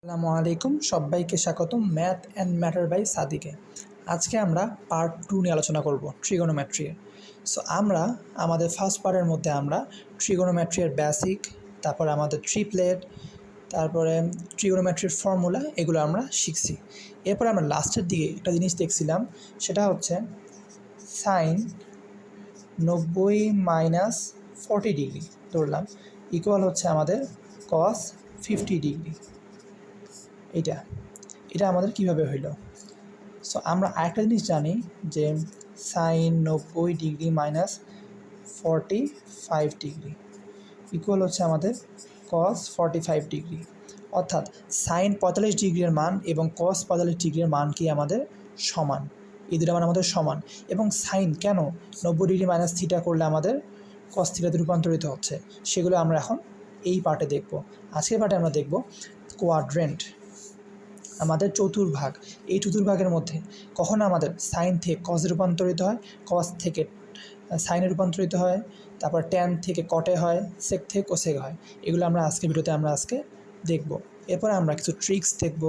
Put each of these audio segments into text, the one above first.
আসসালামু আলাইকুম, সবাইকে স্বাগতম ম্যাথ অ্যান্ড ম্যাটার বাই সাদিকে। আজকে আমরা পার্ট 2 নিয়ে আলোচনা করব, ট্রিগোনোমেট্রির। সো আমরা আমাদের ফার্স্ট পার্টের মধ্যে আমরা ট্রিগোনোমেট্রির বেসিক, তারপর আমাদের ট্রিপ্লেট, তারপরে ট্রিগোনোমেট্রির ফর্মুলা, এগুলো আমরা শিখছি। এরপর আমরা লাস্টের দিকে একটা জিনিস দেখছিলাম, সেটা হচ্ছে সাইন 90 মাইনাস 40 ডিগ্রি ধরলাম ইকুয়াল হচ্ছে আমাদের কস 50 ডিগ্রি। এটা আমাদের কিভাবে হইল। সো আমরা আরেকটা জিনিস জানি যে sine 90 degree minus 45 degree equal হচ্ছে আমাদের কস 45 ডিগ্রি, অর্থাৎ সাইন 45 ডিগ্রির মান এবং কস 45 ডিগ্রির মান কি আমাদের সমান। এই দুটো মান আমাদের সমান। এবং সাইন কেন 90 ডিগ্রি মাইনাস থিটা করলে আমাদের কস থিটাতে রূপান্তরিত হচ্ছে, সেগুলো আমরা এখন এই পার্টে দেখব। আজকের পার্টে আমরা দেখব কোয়াড্রেন্ট, আমাদের চতুর্ভাগ। এই চতুর্ভাগের মধ্যে কখনো আমাদের সাইন থেকে কসে রূপান্তরিত হয়, কস থেকে সাইনে রূপান্তরিত হয়, তারপর ট্যান থেকে কটে হয়, সেক থেকে কোসেক হয়। এগুলো আমরা আজকের ভিডিওতে আজকে দেখব। এরপর আমরা কিছু ট্রিক্স দেখব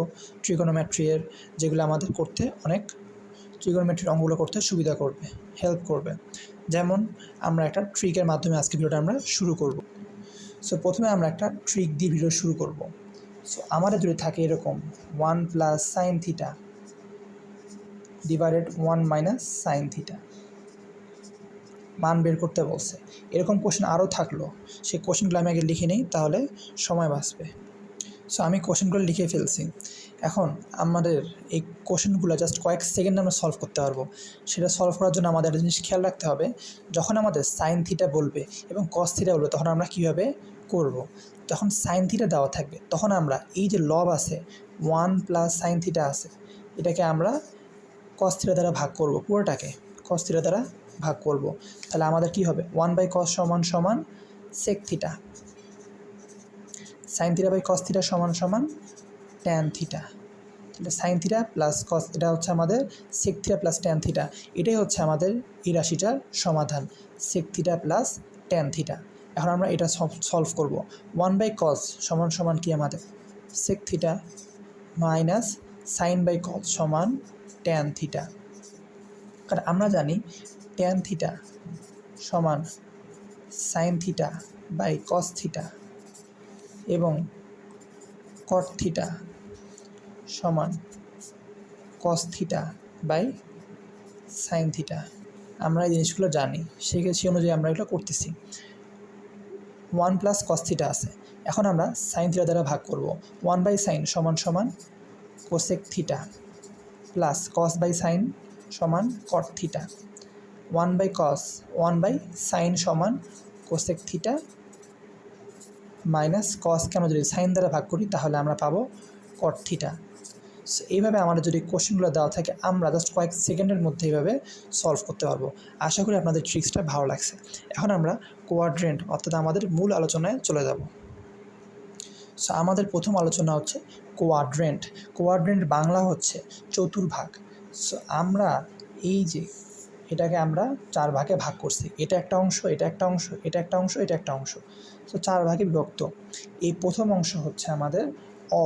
ট্রিগোনোমেট্রির, যেগুলো আমাদের করতে অনেক ট্রিগোনোমেট্রির অঙ্কগুলো করতে সুবিধা করবে, হেল্প করবে। যেমন আমরা একটা ট্রিকের মাধ্যমে আজকে ভিডিওটা আমরা শুরু করব। সো প্রথমে আমরা একটা ট্রিক দিয়ে ভিডিও শুরু করব। সো আমাদের যদি থাকে এরকম 1 plus sine theta divided 1 minus sine theta, মান বের করতে বলছে। এরকম কোশ্চেন আরও থাকলো, সেই কোশ্চেনগুলো আমি আগে লিখে নিই, তাহলে সময় বাঁচবে। সো আমি কোশ্চেনগুলো লিখে ফেলছি। এখন আমাদের এই কোশ্চেনগুলো জাস্ট কয়েক সেকেন্ডে আমরা সলভ করতে পারবো। সেটা সলভ করার জন্য আমাদের একটা জিনিস খেয়াল রাখতে হবে, যখন আমাদের সাইন থিটা বলবে এবং কস থিটা বলবে, তখন আমরা কীভাবে করব। যখন সাইন থিটা দেওয়া থাকবে তখন আমরা এই যে লব আছে 1 প্লাস সাইন থিটা আছে, এটাকে আমরা কস থিটা দ্বারা ভাগ করব, পুরোটাকে কস থিটা দ্বারা ভাগ করব। তাহলে আমাদের কি হবে, 1/cos সমান সমান sec theta, sine theta by cos theta সমান সমান ট্যান থিটা। তাহলে সাইন থিটা প্লাস কস, এটা হচ্ছে আমাদের sec theta plus tan theta. এটাই হচ্ছে আমাদের এই রাশিটার সমাধান, sec theta plus tan theta. এখন আমরা এটা সলভ করব। 1/cos সমান সমান কি আমাদের sec theta minus sine by cos সমান ট্যান থিটা। কারণ আমরা জানি ট্যান থিটা সমান sine theta by cos theta এবং কট থিটা সমান cos theta by sine theta. আমরা এই জিনিসগুলো জানি, সেই অনুযায়ী আমরা এগুলো করতেছি। 1 প্লাস কস থিটা আছে, এখন আমরা সাইন থিটা দ্বারা ভাগ করব। 1/sin সমান সমান cosec theta plus cos by sine সমান কট থিটা। 1/sin সমান কোসেক থিটা মাইনাস কসকে আমরা যদি সাইন দ্বারা ভাগ করি তাহলে আমরা পাবো কট থিটা। সো এইভাবে আমাদের যদি কোশ্চেনগুলো দেওয়া থাকে, আমরা জাস্ট কয়েক সেকেন্ডের মধ্যে এইভাবে সলভ করতে পারবো। আশা করি আপনাদের ট্রিক্সটা ভালো লাগছে। এখন আমরা কোয়াড্রেন্ট অর্থাৎ আমাদের মূল আলোচনায় চলে যাব। সো আমাদের প্রথম আলোচনা হচ্ছে কোয়াড্রেন্ট। কোয়াড্রেন্ট বাংলা হচ্ছে চতুর্ভাগ। সো আমরা এই যে এটাকে আমরা 4 ভাগে ভাগ করছি, এটা একটা অংশ, এটা একটা অংশ, এটা একটা অংশ, এটা একটা অংশ। সো 4 ভাগে বিভক্ত। এই প্রথম অংশ হচ্ছে আমাদের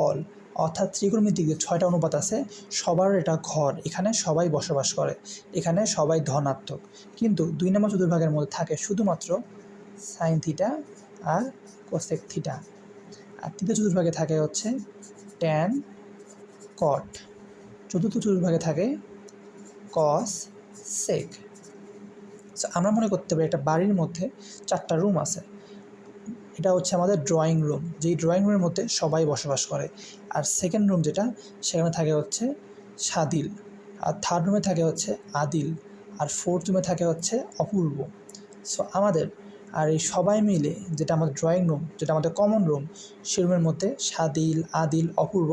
অল, অর্থাৎ ত্রিকোণমিতিক যে 6টা অনুপাত আছে সবার এটা ঘর, এখানে সবাই বসবাস করে, এখানে সবাই ধনাত্মক। কিন্তু 2 নম্বর চতুর্ভাগের মধ্যে থাকে শুধুমাত্র সাইন থিটা আর কোসেক থিটা। আর তৃতীয় চতুর্ভাগে থাকে হচ্ছে ট্যান কট। চতুর্থ চতুর্ভাগে থাকে কস সেক। সো আমরা মনে করতে পারি একটা বাড়ির মধ্যে 4টা রুম আছে। এটা হচ্ছে আমাদের ড্রয়িং রুম, যেই ড্রয়িং রুমের মধ্যে সবাই বসবাস করে। আর সেকেন্ড রুম যেটা, সেখানে থাকে হচ্ছে সাদিল। আর থার্ড রুমে থাকে হচ্ছে আদিল। আর ফোর্থ রুমে থাকে হচ্ছে অপূর্ব। সো আমাদের আর এই সবাই মিলে যেটা আমাদের ড্রয়িং রুম, যেটা আমাদের কমন রুম, সে রুমের মধ্যে সাদিল, আদিল, অপূর্ব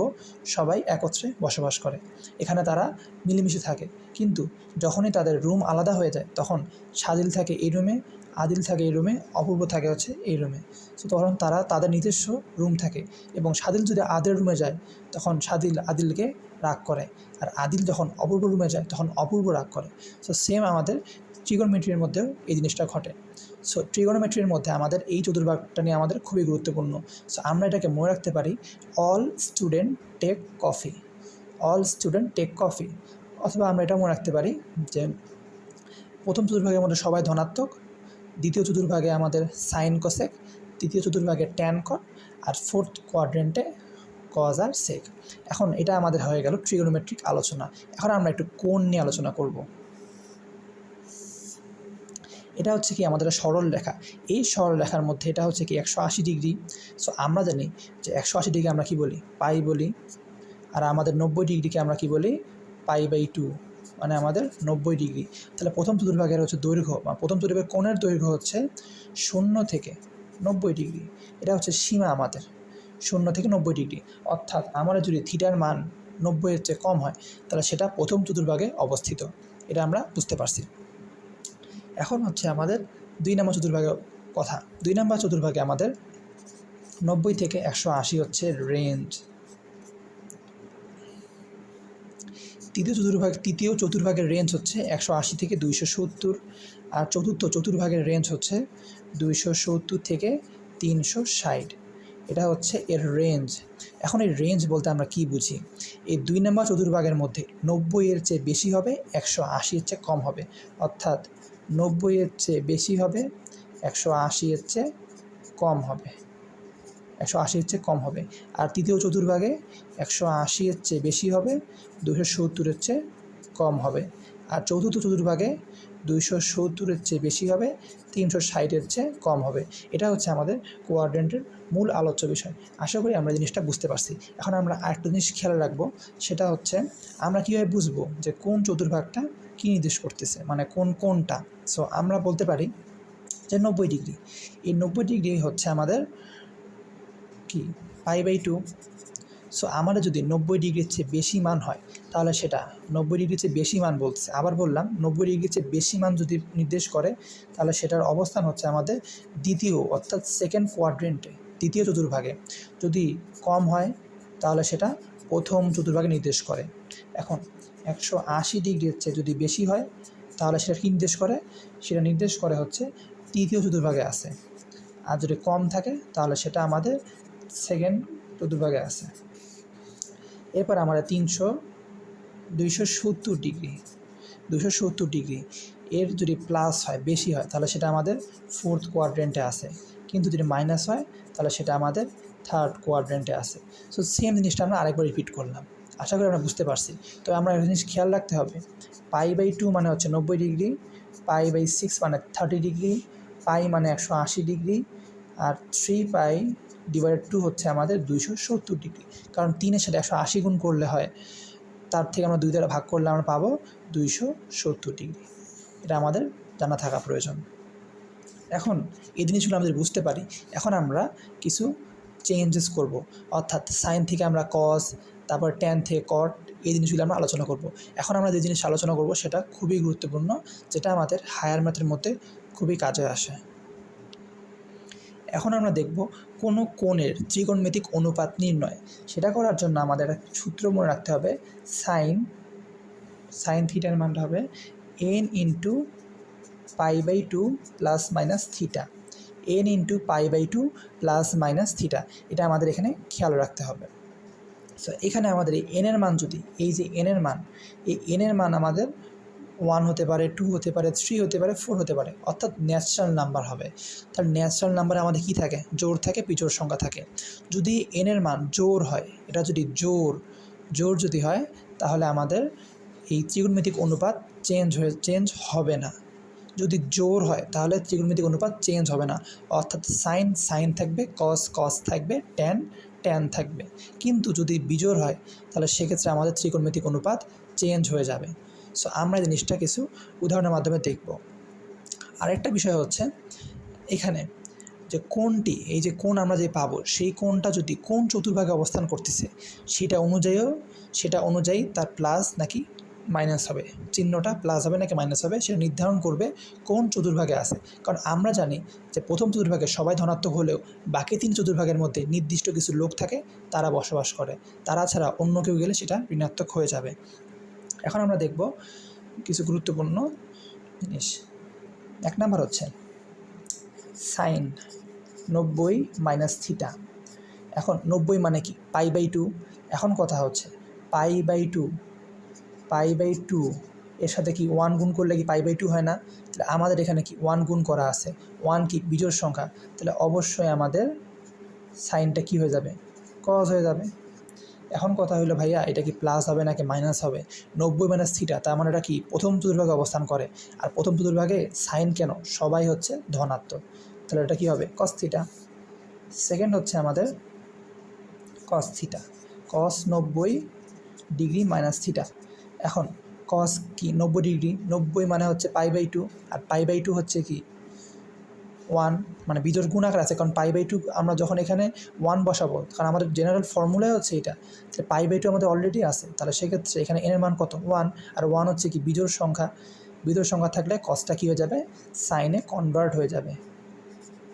সবাই একত্রে বসবাস করে। এখানে তারা মিলেমিশে থাকে। কিন্তু যখনই তাদের রুম আলাদা হয়ে যায়, তখন সাদিল থাকে এই রুমে, আদিল থাকে এই রুমে, অপূর্ব থাকে হচ্ছে এই রুমে। সো তখন তারা তাদের নিজস্ব রুম থাকে। এবং সাদিল যদি আদিল রুমে যায়, তখন সাদিল আদিলকে রাগ করে। আর আদিল যখন অপূর্ব রুমে যায়, তখন অপূর্ব রাগ করে। সো সেম আমাদের ট্রিগোনোমেট্রির মধ্যেও এই জিনিসটা ঘটে। সো ট্রিগোনোমেট্রির মধ্যে আমাদের এই চতুর্ভাগটা নিয়ে আমাদের খুবই গুরুত্বপূর্ণ। সো আমরা এটাকে মনে রাখতে পারি all student take coffee, all student take coffee. অথবা আমরা এটা মনে রাখতে পারি যে প্রথম চতুর্ভাগের মধ্যে সবাই ধনাত্মক, দ্বিতীয় চতুর্ভাগে আমাদের সাইন কোসেক, তৃতীয় চতুর্ভাগে ট্যান কট, আর ফোর্থ কোয়াড্রেন্টে কজ আর সেক। এখন এটা আমাদের হয়ে গেল ট্রিগোনোমেট্রিক আলোচনা। এখন আমরা একটু কোণ নিয়ে আলোচনা করব। এটা হচ্ছে কি আমাদের সরল রেখা, এই সরল রেখার মধ্যে এটা হচ্ছে কি 180 ডিগ্রি। সো আমরা জানি যে 180 ডিগ্রি আমরা কি বলি, পাই বলি, আর আমাদের 90 ডিগ্রিকে আমরা কি বলি, পাই/2, মানে আমাদের 90 ডিগ্রি। তাহলে প্রথম চতুর্ভাগের হচ্ছে দৈর্ঘ্য বা প্রথম চতুর্ভাগের কোণের দৈর্ঘ্য হচ্ছে 0 থেকে 90 ডিগ্রি। এটা হচ্ছে সীমা আমাদের 0 থেকে 90 ডিগ্রি। অর্থাৎ আমরা যদি থিটার মান 90-এর চেয়ে কম হয় তাহলে সেটা প্রথম চতুর্ভাগে অবস্থিত। এটা আমরা বুঝতে পারছি। এখন হচ্ছে আমাদের 2 নম্বর চতুর্ভাগের কথা। 2 নম্বর চতুর্ভাগে আমাদের 90 থেকে 180 হচ্ছে রেঞ্জ। তৃতীয় চতুর্ভাগের রেঞ্জ হচ্ছে 180 থেকে 270, আর চতুর্থ চতুর্ভাগের রেঞ্জ হচ্ছে 270 থেকে 360। এটা হচ্ছে এর রেঞ্জ। এখন এই রেঞ্জ বলতে আমরা কি বুঝি, এই 2 নম্বর চতুর্ভাগের মধ্যে 90-এর চেয়ে বেশি হবে, 180-এর চেয়ে কম হবে। অর্থাৎ 90-এর চেয়ে বেশি হবে, 180-এর চেয়ে কম হবে, 180-এর চেয়ে কম হবে। আর তৃতীয় চতুর্ভাগে 180-এর চেয়ে বেশি হবে, 270-এর চেয়ে কম হবে। আর চতুর্থ চতুর্ভাগে 270-এর চেয়ে বেশি হবে, 360-এর চেয়ে কম হবে। এটা হচ্ছে আমাদের কোয়াড্রেন্টের মূল আলোচ্য বিষয়। আশা করি আমরা জিনিসটা বুঝতে পারছি। এখন আমরা আরেকটা জিনিস খেয়াল রাখবো, সেটা হচ্ছে আমরা কীভাবে বুঝবো যে কোন চতুর্ভাগটা কী নির্দেশ করতেছে, মানে কোনটা। সো আমরা বলতে পারি যে 90 ডিগ্রি, এই 90 ডিগ্রি হচ্ছে আমাদের কি, পাই/2। সো আমাদের যদি 90 ডিগ্রির চেয়ে বেশি মান হয় তাহলে সেটা 90 ডিগ্রির চেয়ে বেশি মান বলছে। আবার বললাম 90 ডিগ্রির চেয়ে বেশি মান যদি নির্দেশ করে তাহলে সেটার অবস্থান হচ্ছে আমাদের দ্বিতীয় অর্থাৎ সেকেন্ড কোয়াড্রেন্টে, দ্বিতীয় চতুর্ভাগে। যদি কম হয় তাহলে সেটা প্রথম চতুর্ভাগে নির্দেশ করে। এখন 180 ডিগ্রির চেয়ে যদি বেশি হয় তাহলে সেটা কী নির্দেশ করে, সেটা নির্দেশ করে হচ্ছে তৃতীয় চতুর্ভাগে আছে। আর যদি কম থাকে তাহলে সেটা আমাদের সেকেন্ড চতুর্ভাগে আছে। এরপর আমাদের 270 ডিগ্রি, 270 ডিগ্রি এর যদি প্লাস হয়, বেশি হয়, তাহলে সেটা আমাদের ফোর্থ কোয়াড্রেন্টে আছে। কিন্তু যদি মাইনাস হয় তাহলে সেটা আমাদের থার্ড কোয়াড্রেন্টে আছে। সো সেম জিনিসটা আমরা আরেকবার রিপিট করলাম। আশা করি আমরা বুঝতে পারছি। তো আমরা একটা জিনিস খেয়াল রাখতে হবে, পাই/2 মানে হচ্ছে 90 ডিগ্রি, পাই/6 মানে 30 ডিগ্রি, পাই মানে 180 ডিগ্রি, আর 3π/2 হচ্ছে আমাদের 270 ডিগ্রি। কারণ 3-এর সাথে 180 গুণ করলে হয়, তার থেকে আমরা 2 দ্বারা ভাগ করলে আমরা পাবো 270 ডিগ্রি। এটা আমাদের জানা থাকা প্রয়োজন। এখন এই জিনিসগুলো আমাদের বুঝতে পারি। এখন আমরা কিছু চেঞ্জেস করব, অর্থাৎ সাইন থেকে আমরা কজ, তারপর ট্যান থেকে কট, এই জিনিসগুলো আমরা আলোচনা করব। এখন আমরা যে জিনিস আলোচনা করব সেটা খুবই গুরুত্বপূর্ণ, যেটা আমাদের হায়ার ম্যাথের মধ্যে খুবই কাজে আসে। এখন আমরা দেখব কোনো কোণের ত্রিকোণমিতিক অনুপাত নির্ণয়। সেটা করার জন্য আমাদের একটা সূত্র মনে রাখতে হবে, সাইন থিটার মানটা হবে n ইন্টু পাই/2 plus minus theta, n into পাই/2 প্লাস মাইনাস থিটা। এটা আমাদের এখানে খেয়াল রাখতে হবে। সো এখানে আমাদের এই এনের মান, যদি এই যে এনের মান, এই এনের মান আমাদের 1 হতে পারে, 2 হতে পারে, 3 হতে পারে, 4 হতে পারে, অর্থাৎ ন্যাচারাল নাম্বার হবে। তাহলে ন্যাচারাল নাম্বারে আমাদের কী থাকে, জোড় থাকে, বিজোড় সংখ্যা থাকে। যদি এনের মান জোড় হয়, এটা যদি জোড় যদি হয় তাহলে আমাদের এই ত্রিকোণমিতিক অনুপাত চেঞ্জ হবে না। যদি জোড় হয় তাহলে ত্রিকোণমিতিক অনুপাত চেঞ্জ হবে না, অর্থাৎ সাইন থাকবে, কস থাকবে, ট্যান থাকবে। কিন্তু যদি বিজোড় হয় তাহলে সেক্ষেত্রে আমাদের ত্রিকোণমিতিক অনুপাত চেঞ্জ হয়ে যাবে। সো আমরা জিনিসটা কিছু উদাহরণের মাধ্যমে দেখব। আরেকটা বিষয় হচ্ছে এখানে যে কোণটি, এই যে কোণ আমরা যে পাবো, সেই কোণটা যদি কোন চতুর্ভাগে অবস্থান করতেছে সেটা অনুযায়ী তার প্লাস নাকি মাইনাস হবে, চিহ্নটা প্লাস হবে নাকি মাইনাস হবে সেটা নির্ধারণ করবে কোন চতুর্ভাগে আছে। কারণ আমরা জানি যে প্রথম চতুর্ভাগে সবাই ধনাত্মক হলেও বাকি 3 চতুর্ভাগের মধ্যে নির্দিষ্ট কিছু লোক থাকে, তারা বসবাস করে, তারা ছাড়া অন্য কেউ গেলে সেটা ঋণাত্মক হয়ে যাবে। এখন আমরা দেখব কিছু গুরুত্বপূর্ণ জিনিস। 1 নাম্বার হচ্ছে সাইন 90 মাইনাস থিটা। এখন 90 মানে কি π/2। এখন কথা হচ্ছে π/2 এর সাথে কি 1 গুণ করলে কি π/2 হয় না? তাহলে আমাদের এখানে কি 1 গুণ করা আছে, 1 কি বিজোড় সংখ্যা, তাহলে অবশ্যই আমাদের সাইনটা কি হয়ে যাবে, কজ হয়ে যাবে। এখন কথা হলো ভাইয়া এটা কি প্লাস হবে নাকি মাইনাস হবে? 90 মাইনাস থিটা, তার মানে এটা কি প্রথম চতুর্ভাগে অবস্থান করে, আর প্রথম চতুর্ভাগে সাইন কেন, সবাই হচ্ছে ধনাত্মক, তাহলে এটা কি হবে কস থিটা। সেকেন্ড হচ্ছে আমাদের কস থিটা, কস 90 ডিগ্রি মাইনাস থিটা। এখন কস কি 90 ডিগ্রি, 90 মানে হচ্ছে π/2, আর π/2 হচ্ছে কি 1, মানে বিজোড় গুণ আকার আছে, কারণ π/2 আমরা যখন এখানে 1 বসাবো, কারণ আমাদের জেনারেল ফর্মুলাই হচ্ছে এটা, তাহলে π/2 আমাদের অলরেডি আছে, তাহলে সেক্ষেত্রে এখানে এর মান কত 1, আর 1 হচ্ছে কি বিজোড় সংখ্যা, বিজোড় সংখ্যা থাকলে কসটা কী হয়ে যাবে, সাইনে কনভার্ট হয়ে যাবে।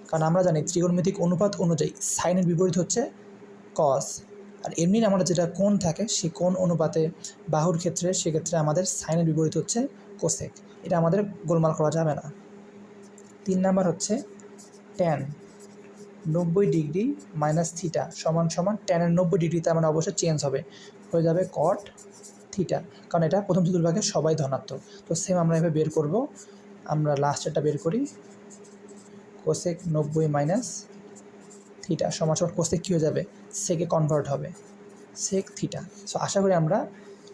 কারণ আমরা জানি ত্রিকোণমিতিক অনুপাত অনুযায়ী সাইনের বিপরীত হচ্ছে কস, আর এমনি আমরা যেটা কোণ থাকে সেই কোণ অনুপাতে বাহুর ক্ষেত্রে, সেক্ষেত্রে আমাদের সাইনের বিপরীত হচ্ছে কোসেক, এটা আমাদের গোলমাল করা যাবে না। 3 নাম্বার হচ্ছে ট্যান 90 ডিগ্রি মাইনাস থিটা সমান সমান ট্যানের 90 ডিগ্রি, তার মানে অবশ্যই চেঞ্জ হবে, হয়ে যাবে কট থিটা, কারণ এটা প্রথম চতুর্ভাগে সবাই ধনাত্মক। তো সেম আমরা এভাবে বের করব, আমরা লাস্টেরটা বের করি, কোসেক 90 মাইনাস থিটা সমান সমান কোসেক কী হয়ে যাবে, সেকে কনভার্ট হবে, সেক থিটা। সো আশা করি আমরা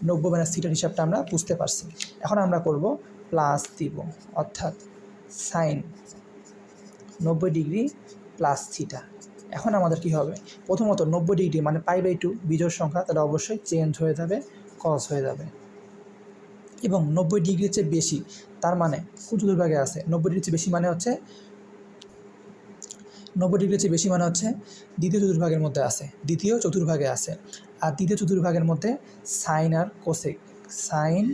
90 মাইনাস থিটার হিসাবটা আমরা বুঝতে পারছি। এখন আমরা করব প্লাস দিব, অর্থাৎ সাইন 90 ডিগ্রি প্লাস থিটা। এখন আমাদের কি হবে, প্রথমত 90 ডিগ্রি মানে π/2 বিজোড় সংখ্যা, তাহলে অবশ্যই চেঞ্জ হয়ে যাবে, কস হয়ে যাবে। এবং 90 ডিগ্রির চেয়ে বেশি, তার মানে কোন চতুর্ভাগে আছে, 90 ডিগ্রির চেয়ে বেশি মানে হচ্ছে 90 ডিগ্রির চেয়ে বেশি মানে হচ্ছে দ্বিতীয় চতুর্ভাগের মধ্যে আছে, দ্বিতীয় চতুর্ভাগে আছে। আর দ্বিতীয় চতুর্ভাগের মধ্যে সাইন আর কোসেক, সাইন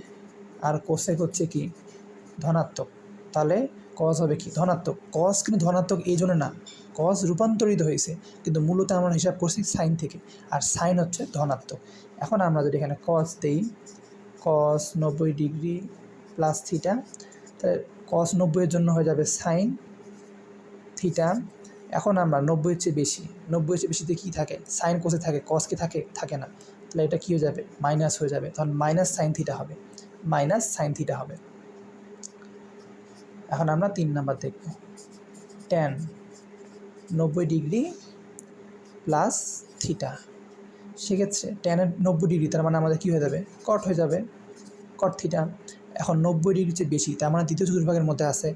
আর কোসেক হচ্ছে কি ধনাত্মক, তাহলে কস হবে কি ধনাত্মক। কস কিন্তু ধনাত্মক এই জন্য না, কস রূপান্তরিত হয়েছে, কিন্তু মূলত আমরা হিসাব করছি সাইন থেকে, আর সাইন হচ্ছে ধনাত্মক। এখন আমরা যদি এখানে কস দেই, কস 90 ডিগ্রি প্লাস থিটা, তাহলে কস 90-এর জন্য হয়ে যাবে সাইন থিটা। এখন আমরা 90-এর চেয়ে বেশি, 90-এর চেয়ে বেশিতে কী থাকে, সাইন কোসে থাকে, কস কি থাকে, থাকে না, তাহলে এটা কী হয়ে যাবে, মাইনাস হয়ে যাবে, তখন মাইনাস সাইন থিটা হবে, মাইনাস সাইন থিটা হবে। এখন আমরা 3 নাম্বার দেখব, ট্যান 90 ডিগ্রি প্লাস থিটা, সেক্ষেত্রে ট্যানের 90 ডিগ্রি, তার মানে আমাদের কী হয়ে যাবে, কট হয়ে যাবে, কট থিটা। এখন 90 ডিগ্রির চেয়ে বেশি, তার মানে দ্বিতীয় চতুর্ভাগের মধ্যে আছে,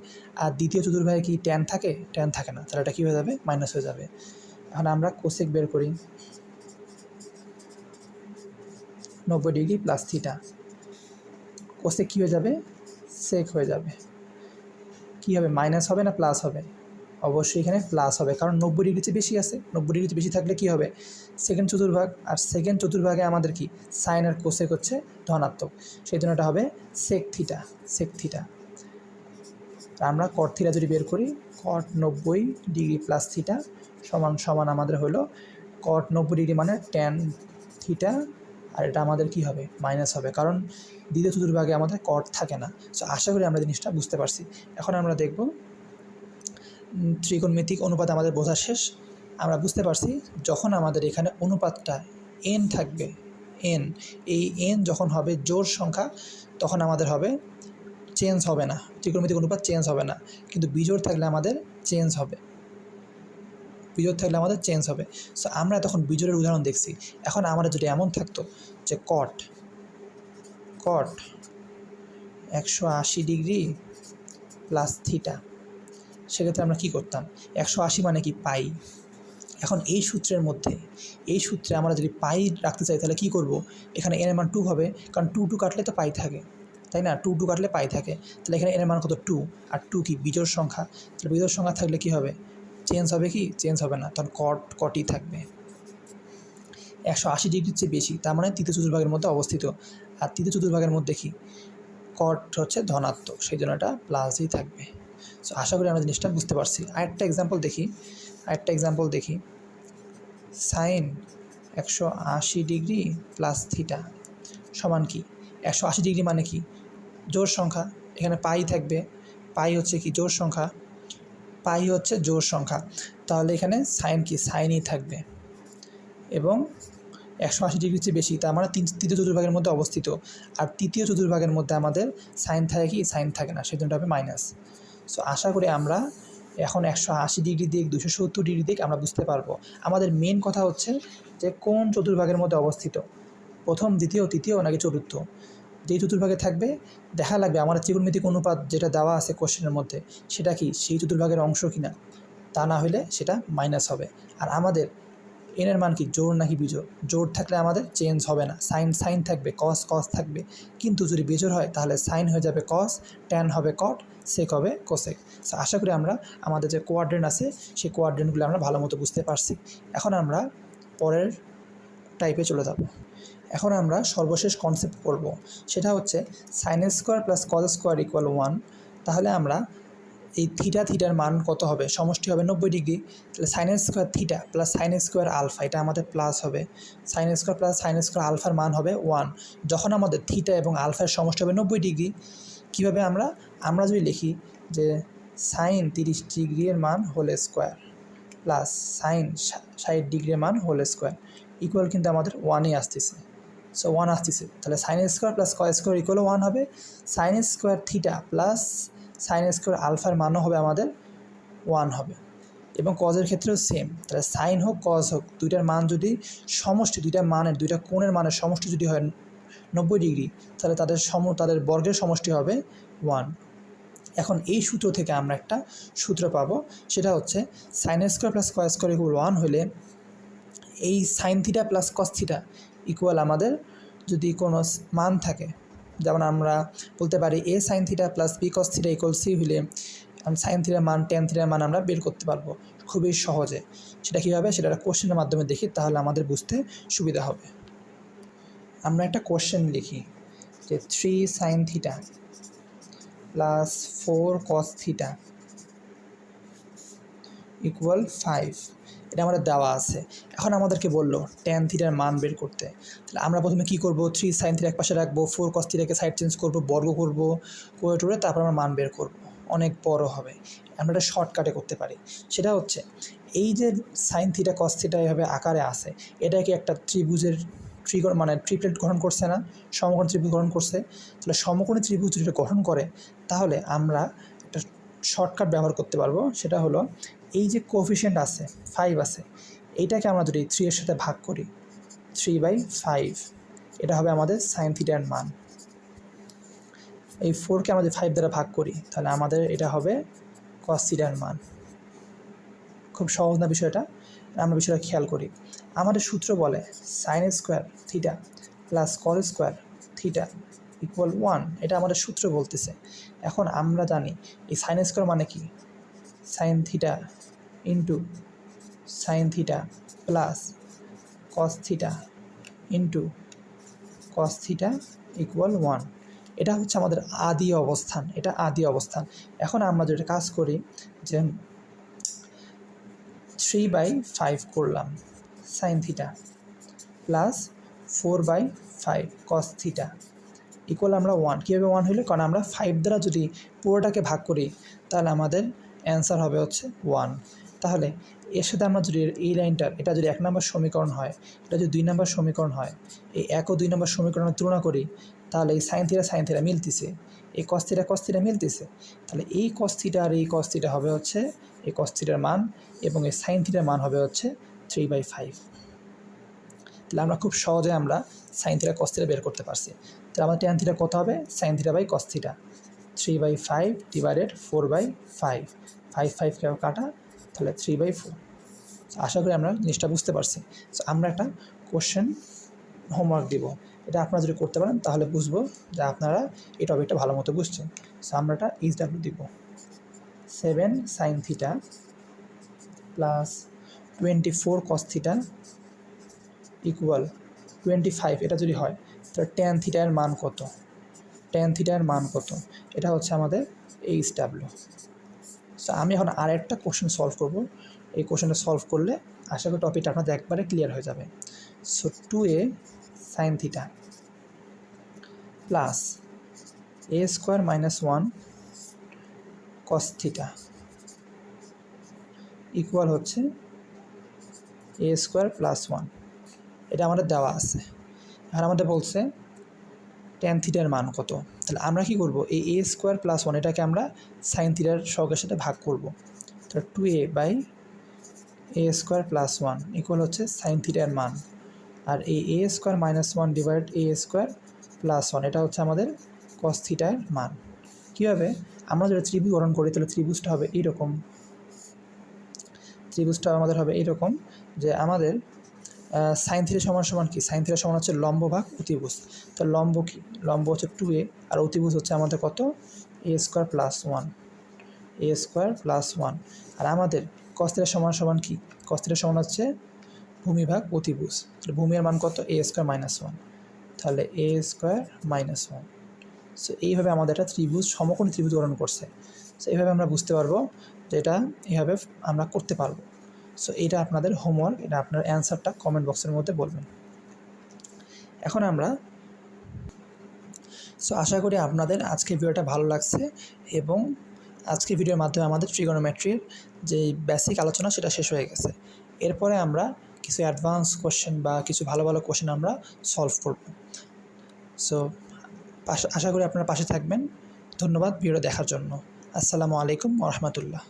আর দ্বিতীয় চতুর্ভাগে কি ট্যান থাকে, ট্যান থাকে না, তাহলে এটা কী হয়ে যাবে, মাইনাস হয়ে যাবে। এখন আমরা কোসেক বের করি, 90 ডিগ্রি প্লাস থিটা, কোসেক কী হয়ে যাবে, সেক হয়ে যাবে। কী হবে, মাইনাস হবে না প্লাস হবে, অবশ্যই এখানে প্লাস হবে, কারণ 90 ডিগ্রির চেয়ে বেশি আছে, 90 ডিগ্রির চেয়ে বেশি থাকলে কী হবে, সেকেন্ড চতুর্ভাগ, আর সেকেন্ড চতুর্ভাগে আমাদের কি সাইন আর কোসেক হচ্ছে ধনাত্মক, সেই জন্য এটা হবে সেক থিটা, সেক থিটা। আমরা কট থিটা যদি বের করি, কট 90 ডিগ্রি প্লাস থিটা সমান সমান আমাদের হলো কট 90 ডিগ্রি মানে ট্যান থিটা, আর এটা আমাদের কি হবে, মাইনাস হবে, কারণ দ্বিতীয় চতুর্ভাগে আমাদের কট থাকে না। সো আশা করি আমরা জিনিসটা বুঝতে পারছি। এখন আমরা দেখব ত্রিকোণমিতিক অনুপাত আমাদের বোঝা শেষ। আমরা বুঝতে পারছি যখন আমাদের এখানে অনুপাতটা এন থাকবে, এন, এই এন যখন হবে জোড় সংখ্যা, তখন আমাদের হবে চেঞ্জ হবে না, ত্রিকোণমিতিক অনুপাত চেঞ্জ হবে না, কিন্তু বিজোড় থাকলে আমাদের চেঞ্জ হবে, বিজোড় থাকলে আমাদের চেঞ্জ হবে। সো আমরা তখন বিজোড়ের উদাহরণ দেখছি। এখন আমাদের যদি এমন থাকতো যে কট 180 ডিগ্রি প্লাস থিটা, সেক্ষেত্রে আমরা কী করতাম, 180 মানে কি পাই। এখন এই সূত্রের মধ্যে, এই সূত্রে আমরা যদি পাই রাখতে চাই, তাহলে কী করব, এখানে এর মান 2 হবে, কারণ 2 কাটলে তো পাই থাকে, তাই না, 2 কাটলে পাই থাকে, তাহলে এখানে এর মান কত 2, আর 2 কি বিজোড় সংখ্যা, তাহলে বিজোড় সংখ্যা থাকলে কী হবে, চেঞ্জ হবে কি, চেঞ্জ হবে না, তখন কটই থাকবে। 180 ডিগ্রির চেয়ে বেশি, তার মানে তৃতীয় চতুর্ভাগের মধ্যে অবস্থিত, আর তৃতীয় চতুর্ভাগের মধ্যে কি কট হচ্ছে ধনাত্মক, সেই জন্য এটা প্লাসই থাকবে। সো আশা করি আমরা জিনিসটা বুঝতে পারছি। আরেকটা এক্সাম্পল দেখি, সাইন 180 ডিগ্রি প্লাস থিটা সমান কি, 180 ডিগ্রি মানে কি জোড় সংখ্যা, এখানে পাই থাকবে, পাই হচ্ছে কি জোড় সংখ্যা, পাই হচ্ছে জোড় সংখ্যা, তাহলে এখানে সাইন কি সাইনই থাকবে এবং 180 ডিগ্রির চেয়ে বেশি, তার মানে তৃতীয় চতুর্ভাগের মধ্যে অবস্থিত। আর তৃতীয় চতুর্ভাগের মধ্যে আমাদের সাইন থাকে কি সাইন থাকে না, সেজন্য হবে মাইনাস। সো আশা করি আমরা এখন 180 ডিগ্রি দিক 270 ডিগ্রি দিক আমরা বুঝতে পারবো। আমাদের মেন কথা হচ্ছে যে কোন চতুর্ভাগের মধ্যে অবস্থিত, প্রথম, দ্বিতীয়, তৃতীয় নাকি চতুর্থ। যেই চতুর্ভাগে থাকবে দেখা লাগবে আমার ত্রিকোণমিতিক অনুপাত যেটা দেওয়া আছে কোশ্চেনের মধ্যে সেটা কি সেই চতুর্ভাগের অংশ কিনা, তা না হলে সেটা মাইনাস হবে। আর আমাদের এনের মান কি জোড় নাকি বিজোড়, জোড় থাকলে আমাদের চেঞ্জ হবে না, সাইন সাইন থাকবে, কস কস থাকবে। কিন্তু যদি বিজোড় হয় তাহলে সাইন হয়ে যাবে কস, ট্যান হবে কট, সেক হবে কোসেক। সো আশা করি আমরা আমাদের যে কোয়াড্রেন্ট আছে সেই কোয়াড্রেন্টগুলো আমরা ভালো মতো বুঝতে পারছি। এখন আমরা পরের টাইপে চলে যাব। এখন আমরা সর্বশেষ কনসেপ্ট করব, সেটা হচ্ছে sine square plus cos square equal 1। তাহলে আমরা এই থিটার মান কত হবে, সমষ্টি হবে 90 ডিগ্রি। তাহলে sine square theta plus sine square alpha, এটা আমাদের প্লাস হবে। Sine square plus sine square আলফার মান হবে 1। যখন আমাদের থিটা এবং আলফার সমষ্টি হবে 90 ডিগ্রি, কীভাবে আমরা যদি লিখি যে সাইন 30 ডিগ্রির মান হোল স্কোয়ার প্লাস সাইন 60 ডিগ্রির মান হোল স্কোয়ার ইকুয়াল কিন্তু আমাদের 1-ই আসতেছে। সো 1 আসতেছে, তাহলে sine square plus cos square equal 1 হবে। Sine square theta plus sine square আলফার মানও হবে আমাদের 1 হবে। এবং কজের ক্ষেত্রেও সেম, তাহলে সাইন হোক কজ হোক দুইটার মান যদি সমষ্টি, দুইটা কোণের মানের সমষ্টি যদি হয় 90 ডিগ্রি, তাহলে তাদের বর্গের সমষ্টি হবে 1। এখন এই সূত্র থেকে আমরা একটা সূত্র পাবো, সেটা হচ্ছে sine square plus cos square equal 1 হলে এই sine theta plus cos theta equal আমাদের যদি কোনো মান থাকে, যেমন আমরা বলতে পারি A sine theta plus B cos theta equal C হলে সাইন থিটার মান ট্যান থিটার মান আমরা বের করতে পারবো খুবই সহজে। সেটা কীভাবে, সেটা একটা কোশ্চেনের মাধ্যমে দেখি, তাহলে আমাদের বুঝতে সুবিধা হবে। আমরা একটা কোশ্চেন লিখি যে 3 সাইন থিটা প্লাস 4 কস থিটা ইকুয়াল 5, এটা আমাদের দেওয়া আছে। এখন আমাদেরকে বললো ট্যান থিটার মান বের করতে। তাহলে আমরা প্রথমে কী করবো, 3 সাইন থিটা এক পাশে রাখবো, 4 কস থিটাকে সাইড চেঞ্জ করবো, বর্গ করবো, করে টুরে তারপর আমরা মান বের করবো, অনেক বড় হবে। আমরা এটা শর্টকাটে করতে পারি, সেটা হচ্ছে এই যে সাইন থিটা কস থিটা এভাবে আকারে আসে, এটা কি একটা ত্রিভুজের মানে ট্রিপ্লেট গঠন করছে না, সমকোণ ত্রিভুজ গঠন করছে। তাহলে সমকোণী ত্রিভুজ যদি এটা গঠন করে তাহলে আমরা একটা শর্টকাট ব্যবহার করতে পারবো, সেটা হলো এই যে কোএফিসিয়েন্ট আছে 5 আছে, এইটাকে আমরা যদি 3 এর সাথে ভাগ করি 3/5, এটা হবে আমাদের সাইন থিটার মান। এই 4কে আমরা যদি 5 দ্বারা ভাগ করি তাহলে আমাদের এটা হবে কস থিটার মান। খুব সহজ না বিষয়টা, আমরা বিষয়টা খেয়াল করি। আমাদের সূত্র বলে sign square theta plus cos square theta equal 1, এটা আমাদের সূত্র বলতেছে। এখন আমরা জানি এই সাইন স্কোয়ার মানে কি, sine theta into sign theta plus cos theta into cos theta equal 1, এটা হচ্ছে আমাদের আদি অবস্থান, এটা আদি অবস্থান। এখন আমরা যেটা কাজ করি যে 3/5 করলাম সাইন থিটা প্লাস 4/5 কস থিটা ইকুয়াল আমরা 1। কীভাবে 1 হইলে, কারণ আমরা 5 দ্বারা যদি পুরোটাকে ভাগ করি তাহলে আমাদের অ্যান্সার হবে হচ্ছে 1। তাহলে এর সাথে আমরা যদি এই লাইনটার, এটা যদি 1 নম্বর সমীকরণ হয়, এটা যদি 2 নম্বর সমীকরণ হয়, এই 1 ও 2 নম্বর সমীকরণের তুলনা করি তাহলে এই সাইন থিটা মিলতেছে, এই কস থিটা মিলতেছে। তাহলে এই কস থিটা আর এই কস থিটা হবে হচ্ছে এই কস থিটার মান, এবং এই সাইন থিটার মান হবে হচ্ছে 3/5। তাহলে আমরা খুব সহজে আমরা সাইন থিটা কস থিটা বের করতে পারছি। তাহলে আমাদের ট্যান থিটা কত হবে, sine theta by cos theta 3/5 divided 4/5, 5 কেউ কাটা, তাহলে 3/4। আশা করি আমরা জিনিসটা বুঝতে পারছি। সো আমরা একটা কোশ্চেন হোমওয়ার্ক দিব, এটা আপনারা যদি করতে পারেন তাহলে বুঝবো যে আপনারা এই টপিকটা ভালো মতো বুঝছেন। সো আমরা একটা এইচডাব্লিউ দিব, 7 সাইন থিটা প্লাস 24 কস থিটা ইকুয়াল 25, এটা যদি হয় তাহলে ট্যান থিটার মান কত, ট্যান থিটার মান কত, এটা হচ্ছে আমাদের এইচডাব্লিউ। সো আমি এখন আর একটা কোশ্চেন সলভ করব, এই কোশ্চেনটা সলভ করলে আশা করি টপিকটা আপনাদের একবারে ক্লিয়ার হয়ে যাবে। So 2a sign theta plus a² - 1 কস থিটা ইকুয়াল হচ্ছে এ স্কোয়ার প্লাস ওয়ান। এটা আমাদের দেওয়া আছে। আর আমাদের বলছে ট্যান থিটার মান কত। তাহলে আমরা কি করব, এই এ স্কোয়ার প্লাস ওয়ান এটাকে আমরা সাইন থিটার সহগের সাথে ভাগ করব। তাহলে 2a by a square plus one equal হচ্ছে সাইন থিটার মান। আর এই a square minus one divide a square plus one এটা হচ্ছে আমাদের কস থিটার মান। কীভাবে, আমরা যদি ত্রিভুজ গঠন করি তাহলে ত্রিভুজটা হবে এইরকম। ত্রিভুজটা আমাদের হবে এইরকম যে আমাদের সাইন থিটা সমান সমান কি, সাইন থিটা সমান হচ্ছে লম্ব ভাগ অতিভুজ। তো লম্ব কি, লম্ব হচ্ছে 2a আর অতিভুজ হচ্ছে আমাদের কত, এ স্কোয়ার প্লাস ওয়ান, এ স্কোয়ার প্লাস ওয়ান। আর আমাদের কস থিটা সমান সমান কি, কস থিটা সমান হচ্ছে ভূমি ভাগ অতিভুজ। তাহলে ভূমির মান কত, এ স্কোয়ার মাইনাস ওয়ান, তাহলে এ স্কোয়ার মাইনাস ওয়ান। সো এইভাবে আমাদের একটা ত্রিভুজ, সমকোণী ত্রিভুজ গঠন করছে। সো এইভাবে আমরা বুঝতে পারবো যে এটা এইভাবে আমরা করতে পারবো। সো এটা আপনাদের হোমওয়ার্ক, এটা আপনার অ্যান্সারটা কমেন্ট বক্সের মধ্যে বলবেন। এখন আমরা আশা করি আপনাদের আজকের ভিডিওটা ভালো লাগছে এবং আজকের ভিডিওর মাধ্যমে আমাদের ট্রিগোনোমেট্রির যে বেসিক আলোচনা সেটা শেষ হয়ে গেছে। এরপরে আমরা কিছু অ্যাডভান্স কোশ্চেন বা কিছু ভালো ভালো কোশ্চেন আমরা সলভ করব। সো আশা করি আপনারা পাশে থাকবেন। ধন্যবাদ ভিডিও দেখার জন্য। আসসালামু আলাইকুম ওয়া রাহমাতুল্লাহ।